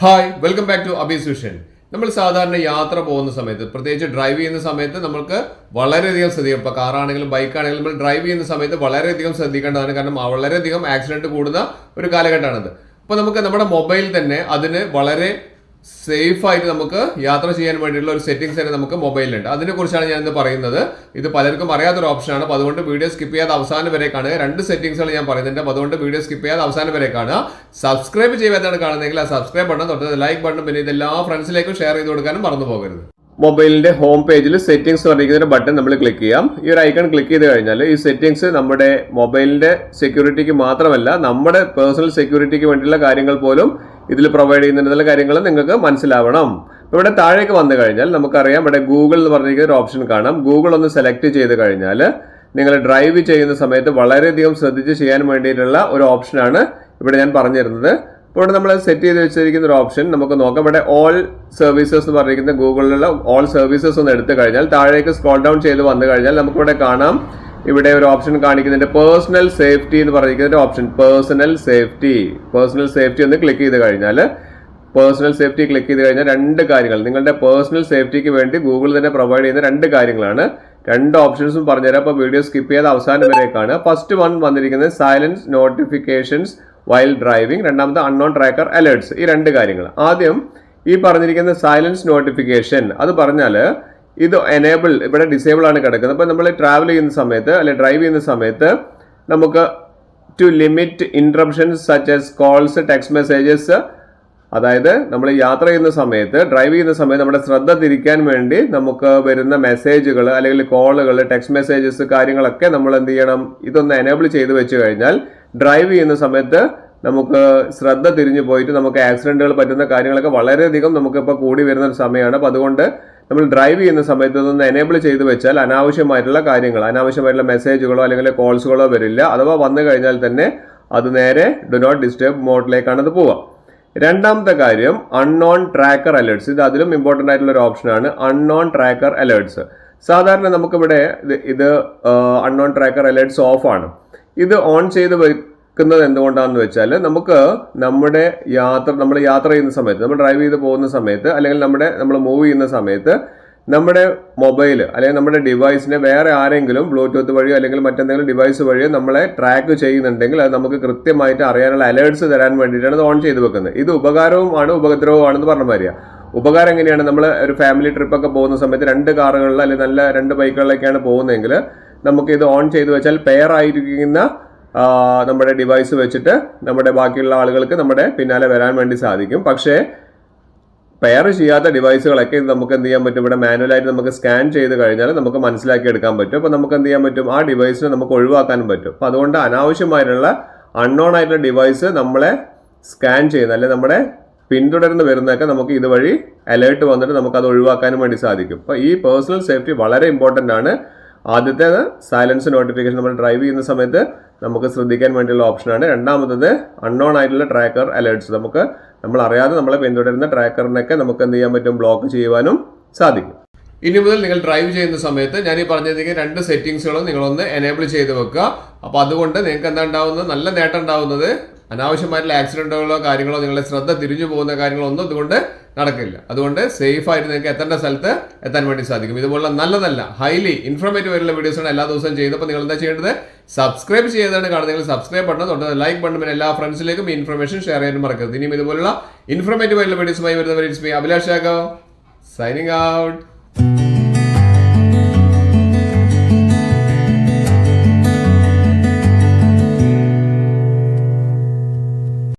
Hi welcome back to Abees vision. നമ്മൾ സാധാരണ യാത്ര പോകുന്ന സമയത്ത്, പ്രത്യേകിച്ച് ഡ്രൈവ് ചെയ്യുന്ന സമയത്ത് നമുക്ക് വളരെയധികം ശ്രദ്ധിക്കും. ഇപ്പോൾ കാറാണെങ്കിലും ബൈക്കാണെങ്കിലും നമ്മൾ ഡ്രൈവ് ചെയ്യുന്ന സമയത്ത് വളരെയധികം ശ്രദ്ധിക്കേണ്ടതാണ്. കാരണം വളരെയധികം ആക്സിഡന്റ് കൂടുന്ന ഒരു കാലഘട്ടമാണിത്. അപ്പോൾ നമുക്ക് നമ്മുടെ മൊബൈൽ തന്നെ അതിന് വളരെ സേഫ് ആയിട്ട് നമുക്ക് യാത്ര ചെയ്യാൻ വേണ്ടിയിട്ടുള്ള ഒരു സെറ്റിംഗ്സ് തന്നെ നമുക്ക് മൊബൈലിലുണ്ട്. അതിനെക്കുറിച്ചാണ് ഞാൻ ഇന്ന് പറയുന്നത്. ഇത് പലർക്കും അറിയാത്തൊരു ഓപ്ഷനാണ്. അപ്പോൾ അതുകൊണ്ട് വീഡിയോ സ്കിപ്പ് ചെയ്യാതെ അവസാനം വരെ കാണുക. രണ്ട് സെറ്റിംഗ്സുകൾ ഞാൻ പറയുന്നുണ്ട്. അപ്പോൾ അതുകൊണ്ട് വീഡിയോ സ്കിപ്പ് ചെയ്യാതെ അവസാനം വരെ കാണുക. സബ്സ്ക്രൈബ് ചെയ്യാതാണ് കാണുന്നതെങ്കിൽ ആ സബ്സ്ക്രൈബ് ബട്ടൺ തൊട്ട് ലൈക്ക് ബട്ടൺ, പിന്നെ ഇതെല്ലാ ഫ്രണ്ട്സിലേക്കും ഷെയർ ചെയ്ത് കൊടുക്കാനും മറന്നു പോകരുത്. മൊബൈലിന്റെ ഹോം പേജിൽ സെറ്റിംഗ്സ് പറഞ്ഞിരിക്കുന്ന ബട്ടൺ നമ്മൾ ക്ലിക്ക് ചെയ്യാം. ഈ ഒരു ഐക്കൺ ക്ലിക്ക് ചെയ്ത് കഴിഞ്ഞാൽ ഈ സെറ്റിംഗ്സ് നമ്മുടെ മൊബൈലിന്റെ സെക്യൂരിറ്റിക്ക് മാത്രമല്ല, നമ്മുടെ പേഴ്സണൽ സെക്യൂരിറ്റിക്ക് വേണ്ടിയുള്ള കാര്യങ്ങൾ പോലും ഇതിൽ പ്രൊവൈഡ് ചെയ്യുന്നതിനുള്ള കാര്യങ്ങൾ നിങ്ങൾക്ക് മനസ്സിലാവണം. ഇവിടെ താഴേക്ക് വന്നു കഴിഞ്ഞാൽ നമുക്കറിയാം, ഇവിടെ ഗൂഗിൾ എന്ന് പറഞ്ഞിരിക്കുന്ന ഒരു ഓപ്ഷൻ കാണാം. ഗൂഗിൾ ഒന്ന് സെലക്ട് ചെയ്ത് കഴിഞ്ഞാൽ നിങ്ങൾ ഡ്രൈവ് ചെയ്യുന്ന സമയത്ത് വളരെയധികം ശ്രദ്ധിച്ച് ചെയ്യാൻ വേണ്ടിയിട്ടുള്ള ഒരു ഓപ്ഷനാണ് ഇവിടെ ഞാൻ പറഞ്ഞു തരുന്നത്. ഇവിടെ നമ്മൾ സെറ്റ് ചെയ്ത് വെച്ചിരിക്കുന്ന ഒരു ഓപ്ഷൻ നമുക്ക് നോക്കാം. ഇവിടെ ഓൾ സർവീസസ് എന്ന് പറഞ്ഞിരിക്കുന്ന ഗൂഗിളിലുള്ള ഓൾ സർവീസസ് ഒന്ന് എടുത്തു കഴിഞ്ഞാൽ താഴേക്ക് സ്ക്രോൾ ഡൗൺ ചെയ്ത് വന്നു കഴിഞ്ഞാൽ നമുക്കിവിടെ കാണാം, ഇവിടെ ഒരു ഓപ്ഷൻ കാണിക്കുന്നുണ്ട്, പേഴ്സണൽ സേഫ്റ്റി എന്ന് പറഞ്ഞിരിക്കുന്ന ഒരു ഓപ്ഷൻ. പേഴ്സണൽ സേഫ്റ്റി ഒന്ന് ക്ലിക്ക് ചെയ്ത് കഴിഞ്ഞാൽ, പേഴ്സണൽ സേഫ്റ്റി ക്ലിക്ക് ചെയ്ത് കഴിഞ്ഞാൽ രണ്ട് കാര്യങ്ങൾ, നിങ്ങളുടെ പേഴ്സണൽ സേഫ്റ്റിക്ക് വേണ്ടി ഗൂഗിൾ തന്നെ പ്രൊവൈഡ് ചെയ്യുന്ന രണ്ട് കാര്യങ്ങളാണ്. രണ്ട് ഓപ്ഷൻസും പറഞ്ഞുതരാം. അപ്പോൾ വീഡിയോ സ്കിപ്പ് ചെയ്യാതെ അവസാനം വരെ കാണുക. ഫസ്റ്റ് വൺ വന്നിരിക്കുന്നത് സൈലൻസ് നോട്ടിഫിക്കേഷൻസ് വൈൽ ഡ്രൈവിംഗ്, രണ്ടാമത് അൺനോൺ ട്രാക്കർ അലേർട്സ്. ഈ രണ്ട് കാര്യങ്ങൾ. ആദ്യം ഈ പറഞ്ഞിരിക്കുന്ന സൈലൻസ് നോട്ടിഫിക്കേഷൻ, അത് പറഞ്ഞാൽ ഇത് എനേബിൾ, ഇവിടെ ഡിസേബിൾ ആണ് കിടക്കുന്നത്. അപ്പോൾ നമ്മൾ ട്രാവൽ ചെയ്യുന്ന സമയത്ത് അല്ലെങ്കിൽ ഡ്രൈവ് ചെയ്യുന്ന സമയത്ത് നമുക്ക് to limit interruptions such as calls, text messages, അതായത് നമ്മൾ യാത്ര ചെയ്യുന്ന സമയത്ത്, ഡ്രൈവ് ചെയ്യുന്ന സമയത്ത് നമ്മുടെ ശ്രദ്ധ തിരിക്കാൻ വേണ്ടി നമുക്ക് വരുന്ന മെസ്സേജുകൾ അല്ലെങ്കിൽ കോളുകൾ, ടെക്സ്റ്റ് മെസ്സേജസ്, കാര്യങ്ങളൊക്കെ നമ്മൾ എന്ത് ചെയ്യണം, ഇതൊന്ന് എനേബിൾ ചെയ്ത് വെച്ച് കഴിഞ്ഞാൽ ഡ്രൈവ് ചെയ്യുന്ന സമയത്ത് നമുക്ക് ശ്രദ്ധ തിരിഞ്ഞു പോയിട്ട് നമുക്ക് ആക്സിഡന്റുകൾ പറ്റുന്ന കാര്യങ്ങളൊക്കെ വളരെയധികം നമുക്കിപ്പോൾ കൂടി വരുന്ന ഒരു സമയമാണ്. അപ്പോൾ അതുകൊണ്ട് നമ്മൾ ഡ്രൈവ് ചെയ്യുന്ന സമയത്ത് ഇതൊന്ന് എനേബിൾ ചെയ്ത് വെച്ചാൽ അനാവശ്യമായിട്ടുള്ള കാര്യങ്ങൾ, അനാവശ്യമായിട്ടുള്ള മെസ്സേജുകളോ അല്ലെങ്കിൽ കോൾസുകളോ വരില്ല. അഥവാ വന്നു കഴിഞ്ഞാൽ തന്നെ അത് നേരെ ഡു നോട്ട് ഡിസ്റ്റർബ് മോഡിലേക്കാണ് അത് പോവുക. രണ്ടാമത്തെ കാര്യം അൺനോൺ ട്രാക്കർ അലേർട്സ്. ഇത് അതിലും ഇമ്പോർട്ടൻ്റ് ആയിട്ടുള്ള ഒരു ഓപ്ഷനാണ്, അൺനോൺ ട്രാക്കർ അലേർട്സ്. സാധാരണ നമുക്കിവിടെ ഇത് അൺനോൺ ട്രാക്കർ അലേർട്സ് ഓഫ് ആണ്. ഇത് ഓൺ ചെയ്ത് വെക്കുന്നത് എന്തുകൊണ്ടാണെന്ന് വെച്ചാൽ നമുക്ക് നമ്മൾ യാത്ര ചെയ്യുന്ന സമയത്ത്, നമ്മൾ ഡ്രൈവ് ചെയ്ത് പോകുന്ന സമയത്ത് അല്ലെങ്കിൽ നമ്മൾ മൂവ് ചെയ്യുന്ന സമയത്ത് നമ്മുടെ മൊബൈൽ അല്ലെങ്കിൽ നമ്മുടെ ഡിവൈസിനെ വേറെ ആരെങ്കിലും ബ്ലൂടൂത്ത് വഴിയോ അല്ലെങ്കിൽ മറ്റെന്തെങ്കിലും ഡിവൈസ് വഴിയോ നമ്മളെ ട്രാക്ക് ചെയ്യുന്നുണ്ടെങ്കിൽ അത് നമുക്ക് കൃത്യമായിട്ട് അറിയാനുള്ള അലേർട്സ് തരാൻ വേണ്ടിയിട്ടാണ് ഇത് ഓൺ ചെയ്ത് വെക്കുന്നത്. ഇത് ഉപകാരവുമാണ് ഉപദ്രവമാണെന്ന് പറഞ്ഞ മാതിരിയാണ്. ഉപകാരം എങ്ങനെയാണ്, നമ്മൾ ഒരു ഫാമിലി ട്രിപ്പൊക്കെ പോകുന്ന സമയത്ത് രണ്ട് കാറുകളിൽ അല്ലെങ്കിൽ നല്ല രണ്ട് ബൈക്കുകളിലൊക്കെയാണ് പോകുന്നതെങ്കിൽ നമുക്ക് ഇത് ഓൺ ചെയ്ത് വെച്ചാൽ പെയർ ആയിരിക്കുന്ന നമ്മുടെ ഡിവൈസ് വെച്ചിട്ട് നമ്മുടെ ബാക്കിയുള്ള ആളുകൾക്ക് നമ്മുടെ പിന്നാലെ വരാൻ വേണ്ടി സാധിക്കും. പക്ഷേ പെയർ ചെയ്യാത്ത ഡിവൈസുകളൊക്കെ ഇത് നമുക്ക് എന്ത് ചെയ്യാൻ പറ്റും, ഇവിടെ മാനുവലായിട്ട് നമുക്ക് സ്കാൻ ചെയ്ത് കഴിഞ്ഞാൽ നമുക്ക് മനസ്സിലാക്കി എടുക്കാൻ പറ്റും. അപ്പോൾ നമുക്ക് എന്ത് ചെയ്യാൻ പറ്റും, ആ ഡിവൈസിനെ നമുക്ക് ഒഴിവാക്കാനും പറ്റും. അപ്പോൾ അതുകൊണ്ട് അനാവശ്യമായിട്ടുള്ള അൺനോൺ ആയിട്ടുള്ള ഡിവൈസ് നമ്മളെ സ്കാൻ ചെയ്യുന്ന അല്ലെങ്കിൽ നമ്മുടെ പിന്തുടർന്ന് വരുന്നതൊക്കെ നമുക്ക് ഇതുവഴി അലേർട്ട് വന്നിട്ട് നമുക്ക് അത് ഒഴിവാക്കാനും വേണ്ടി സാധിക്കും. അപ്പോൾ ഈ പേഴ്സണൽ സേഫ്റ്റി വളരെ ഇമ്പോർട്ടൻ്റ് ആണ്. ആദ്യത്തേത് സൈലൻസ് നോട്ടിഫിക്കേഷൻ, നമ്മൾ ഡ്രൈവ് ചെയ്യുന്ന സമയത്ത് നമുക്ക് ശ്രദ്ധിക്കാൻ വേണ്ടിയുള്ള ഓപ്ഷനാണ്. രണ്ടാമത്തത് അൺനോൺ ആയിട്ടുള്ള ട്രാക്കർ അലേർട്സ്, നമ്മൾ അറിയാതെ നമ്മളെ പിന്തുടരുന്ന ട്രാക്കറിനൊക്കെ നമുക്ക് എന്ത് ചെയ്യാൻ പറ്റും, ബ്ലോക്ക് ചെയ്യുവാനും സാധിക്കും. ഇനി മുതൽ നിങ്ങൾ ഡ്രൈവ് ചെയ്യുന്ന സമയത്ത് ഞാൻ ഈ പറഞ്ഞിരിക്കുന്ന രണ്ട് സെറ്റിംഗ്സുകളും നിങ്ങളൊന്ന് എനേബിൾ ചെയ്ത് വെക്കുക. അപ്പോൾ അതുകൊണ്ട് നിങ്ങൾക്ക് എന്താ ഉണ്ടാവുന്നത്, നല്ല നേട്ടം ഉണ്ടാവുന്നത്, അനാവശ്യമായിട്ടുള്ള ആക്സിഡന്റുകളോ കാര്യങ്ങളോ നിങ്ങളുടെ ശ്രദ്ധ തിരിഞ്ഞു പോകുന്ന കാര്യങ്ങളോ ഒന്നും അതുകൊണ്ട് നടക്കില്ല. അതുകൊണ്ട് സേഫ് ആയിട്ട് നിങ്ങൾക്ക് എത്തേണ്ട സ്ഥലത്ത് എത്താൻ വേണ്ടി സാധിക്കും. ഇതുപോലുള്ള നല്ല ഹൈലി ഇൻഫോർമേറ്റീവ് ആയിട്ടുള്ള വീഡിയോസാണ് എല്ലാ ദിവസവും ചെയ്യുന്നത്. അപ്പോൾ നിങ്ങൾ എന്താ ചെയ്യേണ്ടത്, സബ്സ്ക്രൈബ് ചെയ്താണ് കാണുന്നത്, സബ്സ്ക്രൈബ് ബട്ടൺ തൊട്ട് ലൈക്ക് ബട്ടൺ, പിന്നെ എല്ലാ ഫ്രണ്ട്സിലേക്കും ഈ ഇൻഫർമേഷൻ ഷെയർ ചെയ്യാനും മറക്കരുത്. ഇനിയും ഇതുപോലുള്ള ഇൻഫോർമേറ്റീവ് ആയിട്ടുള്ള വീഡിയോസുമായി വരുന്നവർ ഇറ്റ്സ് മീ അഭിലാഷ് യാഗവ് സൈനിങ് ഔട്ട്.